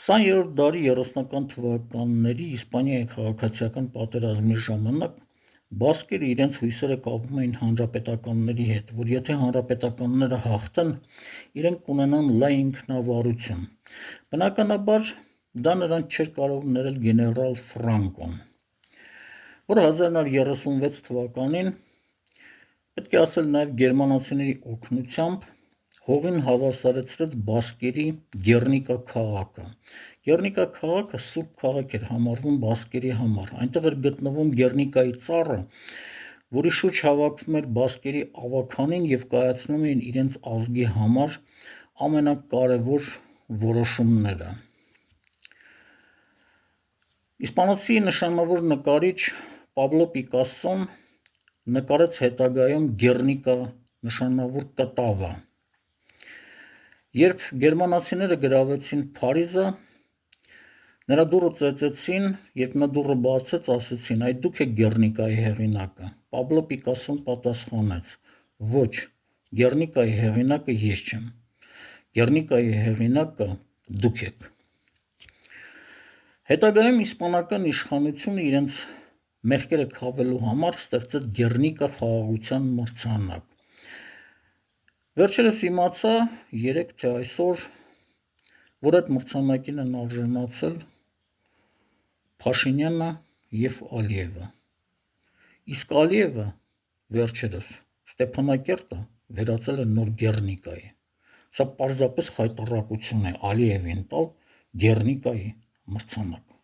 20-րդ դարի 30-ական թվականների Իսպանիայի քաղաքացիական պատերազմի ժամանակ բասկերը իրենց հույսերը կապում էին հանրապետականների հետ, որ եթե հանրապետականները հաղթեն, իրենք կունենան լայն ինքնավարություն։ Բնականաբար դա նրանց չէր կարող ներել գեներալ Ֆրանկոն, որ 1936 թվականին, պետք է ասել նաև գերմանացիների օգնությամբ, հողին հավասարեցրեց բասկերի Գեռնիկա քաղաքը։ Գեռնիկա քաղաքը սուրբ քաղաք էր համարվում բասկերի համար։ Այնտեղ էր գտնվում Գեռնիկայի ծառը, որի շուրջ հավաքվում էր բասկերի ավագանին եւ կայացնում էին իրենց ազգի համար ամենակարևոր որոշումները։ Իսպանացի նշանավոր նկարիչ Պաբլո Պիկասոն նկարեց հետագայում Գեռնիկա նշանավոր կտավը։ Երբ գերմանացիները գրավեցին Փարիզը, նրա դուռը ծեծեցին, երբ նա դուռը բացեց, ասեցին. «Այդ դուք եք Գեռնիկայի հեղինակը»։ Պաբլո Պիկասոն պատասխանեց. «Ոչ, Գեռնիկայի հեղինակը ես չեմ։ Գեռնիկայի հեղինակը դուք եք»։ Հետագայում իսպանական իշխանությունը իրենց մեղքերը քավելու համար ստեղծեց Գեռնիկա խաղաղության մրցանակ։ Վերջերս իմացա երեկ, թե այսօր, որ այդ մրցանակին են արժանացել Փաշինյանը և Ալիևը։ Իսկ Ալիևը վերջերս Ստեփանակերտը վերածել է նոր Գեռնիկայի։ Սա պարզապես խայտառակություն է Ալիևին տալ Գեռնիկայի մրցանակ։